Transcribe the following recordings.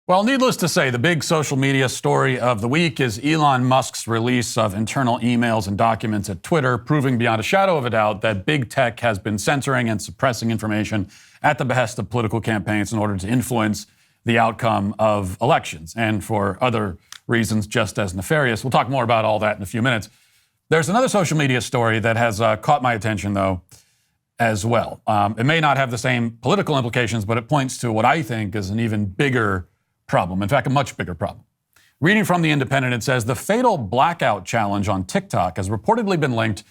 Well, needless to say, the big social media story of the week is Elon Musk's release of internal emails and documents at Twitter, proving beyond a shadow of a doubt that big tech has been censoring and suppressing information at the behest of political campaigns in order to influence the outcome of elections, and for other reasons just as nefarious. We'll talk more about all that in a few minutes. There's another social media story that has caught my attention, though, as well. It may not have the same political implications, but it points to what I think is an even bigger problem. In fact, a much bigger problem. Reading from The Independent, it says the fatal Blackout challenge on TikTok has reportedly been linked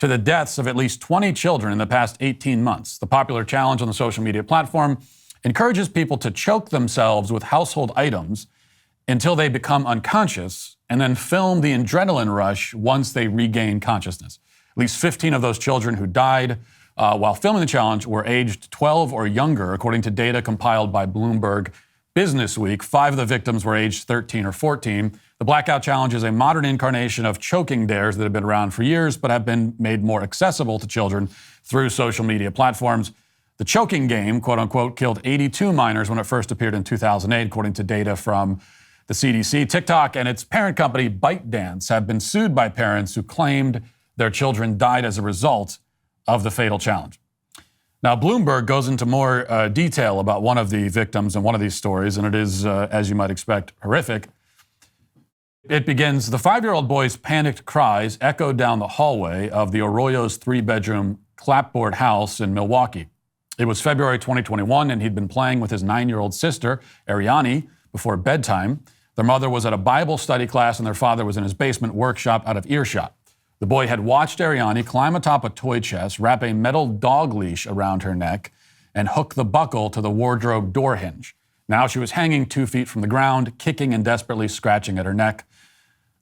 to the deaths of at least 20 children in the past 18 months. The popular challenge on the social media platform encourages people to choke themselves with household items until they become unconscious and then film the adrenaline rush once they regain consciousness. At least 15 of those children who died while filming the challenge were aged 12 or younger, according to data compiled by Bloomberg Business Week. 5 of the victims were aged 13 or 14. The Blackout Challenge is a modern incarnation of choking dares that have been around for years but have been made more accessible to children through social media platforms. The choking game, quote unquote, killed 82 minors when it first appeared in 2008, according to data from the CDC. TikTok and its parent company, ByteDance, have been sued by parents who claimed their children died as a result of the fatal challenge. Now, Bloomberg goes into more detail about one of the victims in one of these stories, and it is, as you might expect, horrific. It begins, the 5-year-old boy's panicked cries echoed down the hallway of the Arroyo's 3-bedroom clapboard house in Milwaukee. It was February 2021, and he'd been playing with his 9-year-old sister, Ariane, before bedtime. Their mother was at a Bible study class, and their father was in his basement workshop out of earshot. The boy had watched Ariane climb atop a toy chest, wrap a metal dog leash around her neck, and hook the buckle to the wardrobe door hinge. Now she was hanging 2 feet from the ground, kicking and desperately scratching at her neck.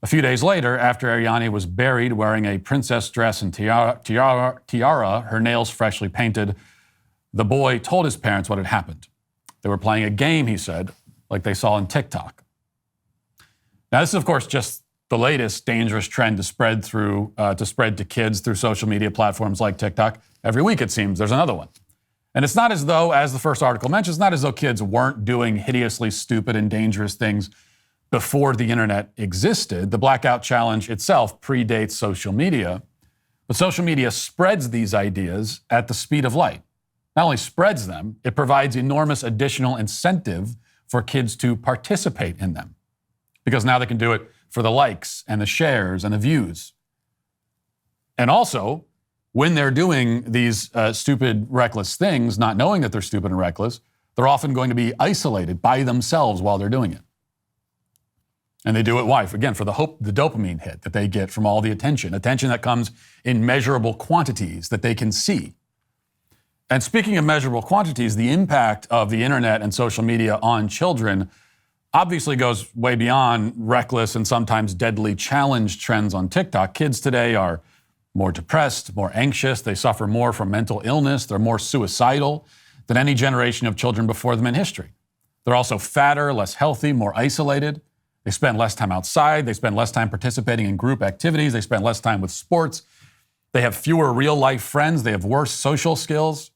A few days later, after Ariane was buried wearing a princess dress and tiara, her nails freshly painted, the boy told his parents what had happened. They were playing a game, he said, like they saw on TikTok. Now, this is, of course, just the latest dangerous trend to spread to kids through social media platforms like TikTok. Every week, it seems, there's another one. And it's not as though, as the first article mentions, it's not as though kids weren't doing hideously stupid and dangerous things before the internet existed. The Blackout Challenge itself predates social media, but social media spreads these ideas at the speed of light. Not only spreads them, it provides enormous additional incentive for kids to participate in them, because now they can do it for the likes and the shares and the views. And also, when they're doing these stupid, reckless things, not knowing that they're stupid and reckless, they're often going to be isolated by themselves while they're doing it. And they do it, why? Again, for the dopamine hit that they get from all the attention that comes in measurable quantities that they can see. And speaking of measurable quantities, the impact of the internet and social media on children obviously goes way beyond reckless and sometimes deadly challenge trends on TikTok. Kids today are more depressed, more anxious. They suffer more from mental illness. They're more suicidal than any generation of children before them in history. They're also fatter, less healthy, more isolated. They spend less time outside. They spend less time participating in group activities. They spend less time with sports. They have fewer real-life friends. They have worse social skills.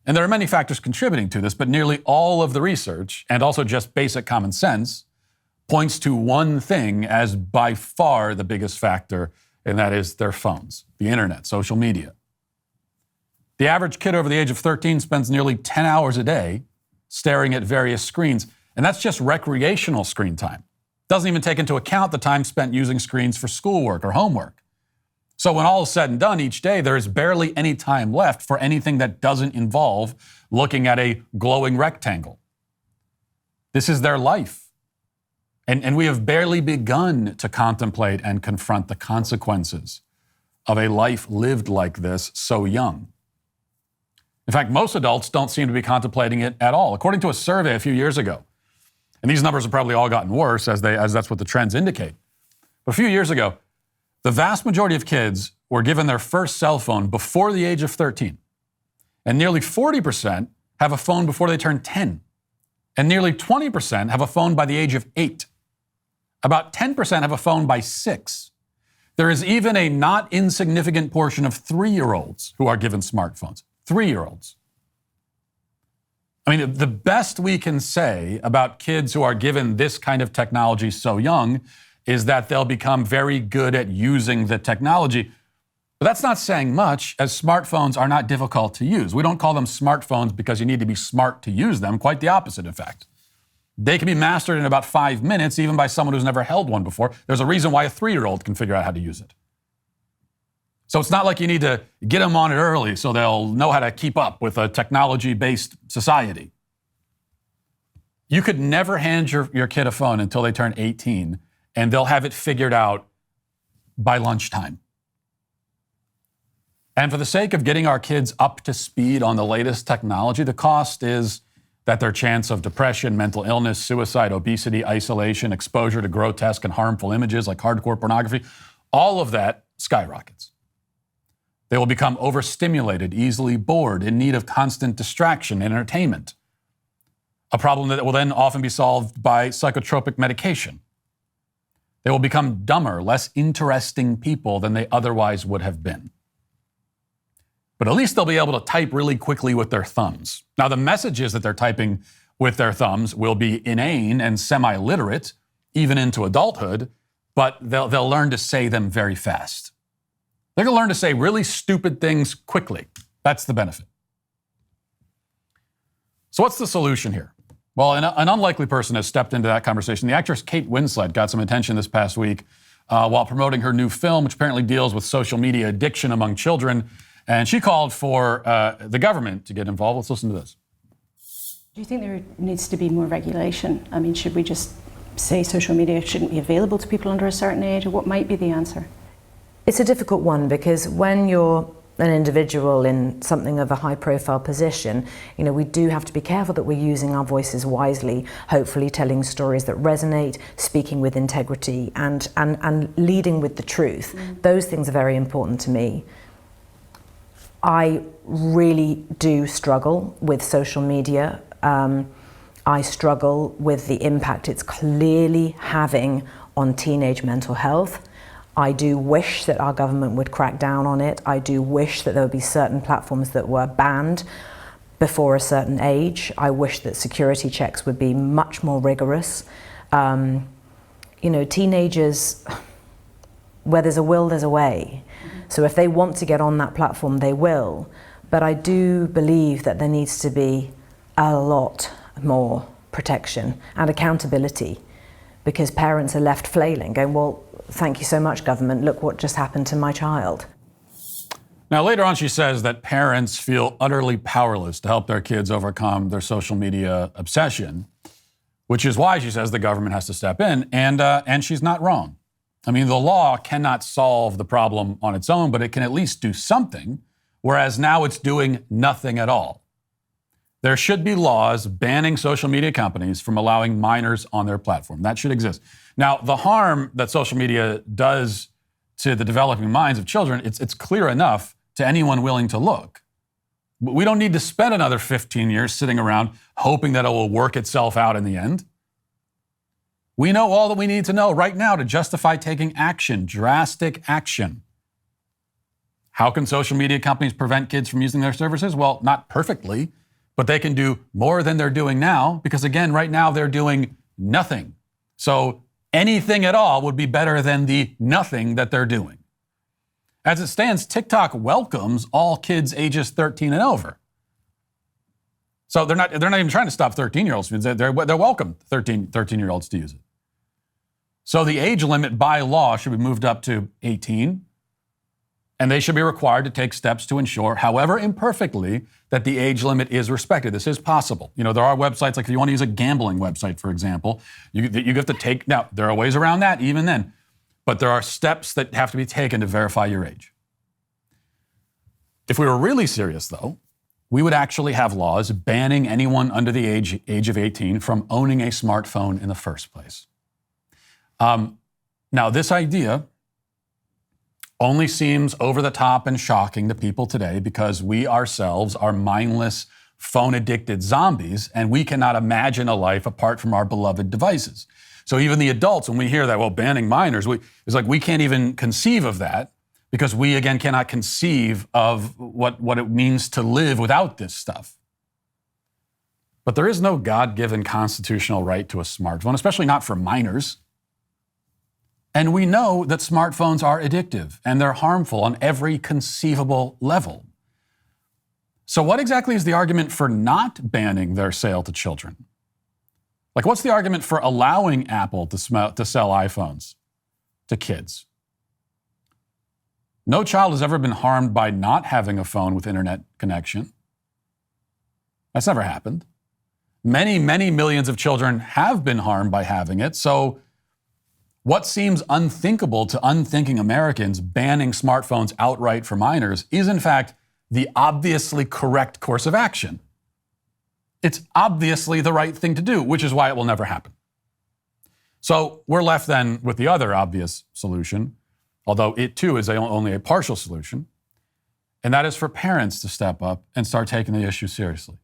And there are many factors contributing to this, but nearly all of the research, and also just basic common sense, points to one thing as by far the biggest factor, and that is their phones, the internet, social media. The average kid over the age of 13 spends nearly 10 hours a day staring at various screens, and that's just recreational screen time. Doesn't even take into account the time spent using screens for schoolwork or homework. So when all is said and done each day, there is barely any time left for anything that doesn't involve looking at a glowing rectangle. This is their life. And we have barely begun to contemplate and confront the consequences of a life lived like this so young. In fact, most adults don't seem to be contemplating it at all. According to a survey a few years ago, and these numbers have probably all gotten worse as that's what the trends indicate. But a few years ago, the vast majority of kids were given their first cell phone before the age of 13. And nearly 40% have a phone before they turn 10. And nearly 20% have a phone by the age of 8. About 10% have a phone by 6. There is even a not insignificant portion of 3-year-olds who are given smartphones. 3-year-olds. I mean, the best we can say about kids who are given this kind of technology so young is that they'll become very good at using the technology. But that's not saying much, as smartphones are not difficult to use. We don't call them smartphones because you need to be smart to use them. Quite the opposite, in fact. They can be mastered in about 5 minutes, even by someone who's never held one before. There's a reason why a 3-year-old can figure out how to use it. So it's not like you need to get them on it early so they'll know how to keep up with a technology-based society. You could never hand your kid a phone until they turn 18, and they'll have it figured out by lunchtime. And for the sake of getting our kids up to speed on the latest technology, the cost is that their chance of depression, mental illness, suicide, obesity, isolation, exposure to grotesque and harmful images like hardcore pornography, all of that skyrockets. They will become overstimulated, easily bored, in need of constant distraction and entertainment. A problem that will then often be solved by psychotropic medication. They will become dumber, less interesting people than they otherwise would have been. But at least they'll be able to type really quickly with their thumbs. Now, the messages that they're typing with their thumbs will be inane and semi-literate, even into adulthood, but they'll learn to say them very fast. They're going to learn to say really stupid things quickly. That's the benefit. So what's the solution here? Well, an unlikely person has stepped into that conversation. The actress Kate Winslet got some attention this past week while promoting her new film, which apparently deals with social media addiction among children. And she called for the government to get involved. Let's listen to this. Do you think there needs to be more regulation? I mean, should we just say social media shouldn't be available to people under a certain age, or what might be the answer? It's a difficult one, because when you're an individual in something of a high-profile position, we do have to be careful that we're using our voices wisely, hopefully telling stories that resonate, speaking with integrity, and leading with the truth. Those things are very important to me. I really do struggle with social media. I struggle with the impact it's clearly having on teenage mental health. I do wish that our government would crack down on it. I do wish that there would be certain platforms that were banned before a certain age. I wish that security checks would be much more rigorous. Teenagers, where there's a will, there's a way. So if they want to get on that platform, they will. But I do believe that there needs to be a lot more protection and accountability, because parents are left flailing, going, well, thank you so much, government. Look what just happened to my child. Now, later on, she says that parents feel utterly powerless to help their kids overcome their social media obsession, which is why she says the government has to step in. And she's not wrong. I mean, the law cannot solve the problem on its own, but it can at least do something, whereas now it's doing nothing at all. There should be laws banning social media companies from allowing minors on their platform. That should exist. Now, the harm that social media does to the developing minds of children, it's clear enough to anyone willing to look. We don't need to spend another 15 years sitting around hoping that it will work itself out in the end. We know all that we need to know right now to justify taking action, drastic action. How can social media companies prevent kids from using their services? Well, not perfectly, but they can do more than they're doing now, because again, right now they're doing nothing. So anything at all would be better than the nothing that they're doing. As it stands, TikTok welcomes all kids ages 13 and over. So they're not even trying to stop 13-year-olds. They're welcome 13-year-olds to use it. So the age limit by law should be moved up to 18, and they should be required to take steps to ensure, however imperfectly, that the age limit is respected. This is possible. There are websites, like if you want to use a gambling website, for example, you have to take, now there are ways around that even then, but there are steps that have to be taken to verify your age. If we were really serious, though, we would actually have laws banning anyone under the age of 18 from owning a smartphone in the first place. Now, this idea only seems over the top and shocking to people today because we ourselves are mindless, phone-addicted zombies, and we cannot imagine a life apart from our beloved devices. So even the adults, when we hear that, well, banning minors, it's like we can't even conceive of that because we, again, cannot conceive of what it means to live without this stuff. But there is no God-given constitutional right to a smartphone, especially not for minors. And we know that smartphones are addictive and they're harmful on every conceivable level. So what exactly is the argument for not banning their sale to children? Like, what's the argument for allowing Apple to sell iPhones to kids? No child has ever been harmed by not having a phone with internet connection. That's never happened. Many, many millions of children have been harmed by having it. So what seems unthinkable to unthinking Americans, banning smartphones outright for minors, is in fact the obviously correct course of action. It's obviously the right thing to do, which is why it will never happen. So we're left then with the other obvious solution, although it too is only a partial solution, and that is for parents to step up and start taking the issue seriously.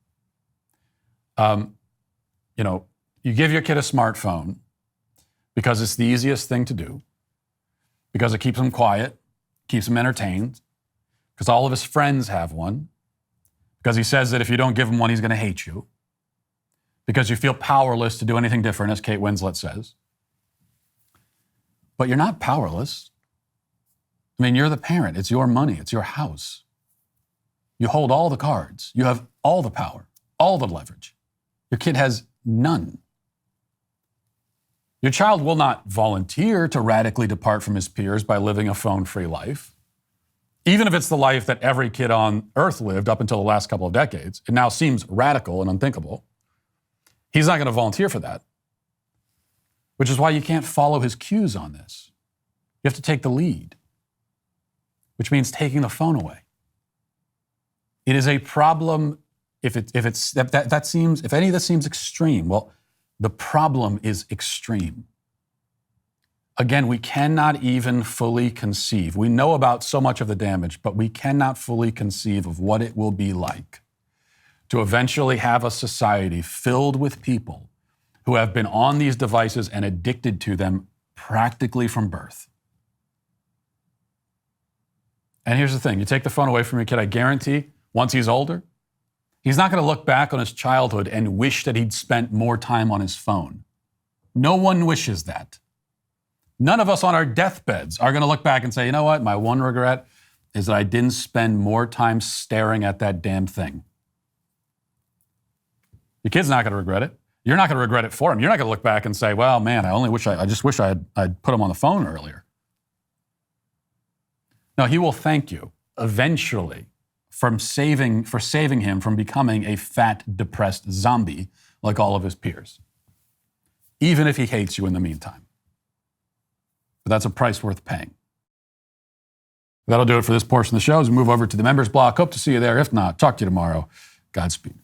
You give your kid a smartphone because it's the easiest thing to do, because it keeps him quiet, keeps him entertained, because all of his friends have one, because he says that if you don't give him one, he's going to hate you, because you feel powerless to do anything different, as Kate Winslet says. But you're not powerless. I mean, you're the parent. It's your money. It's your house. You hold all the cards. You have all the power, all the leverage. Your kid has none. Your child will not volunteer to radically depart from his peers by living a phone-free life. Even if it's the life that every kid on earth lived up until the last couple of decades, it now seems radical and unthinkable. He's not going to volunteer for that, which is why you can't follow his cues on this. You have to take the lead, which means taking the phone away. It is a problem if any of this seems extreme. Well, the problem is extreme. Again, we cannot even fully conceive. We know about so much of the damage, but we cannot fully conceive of what it will be like to eventually have a society filled with people who have been on these devices and addicted to them practically from birth. And here's the thing, you take the phone away from your kid, I guarantee, once he's older, he's not going to look back on his childhood and wish that he'd spent more time on his phone. No one wishes that. None of us on our deathbeds are going to look back and say, you know what, my one regret is that I didn't spend more time staring at that damn thing. Your kid's not going to regret it. You're not going to regret it for him. You're not going to look back and say, well, man, I just wish I'd put him on the phone earlier. No, he will thank you eventually for saving him from becoming a fat, depressed zombie like all of his peers, even if he hates you in the meantime. But that's a price worth paying. That'll do it for this portion of the show as we move over to the members block. Hope to see you there. If not, talk to you tomorrow. Godspeed.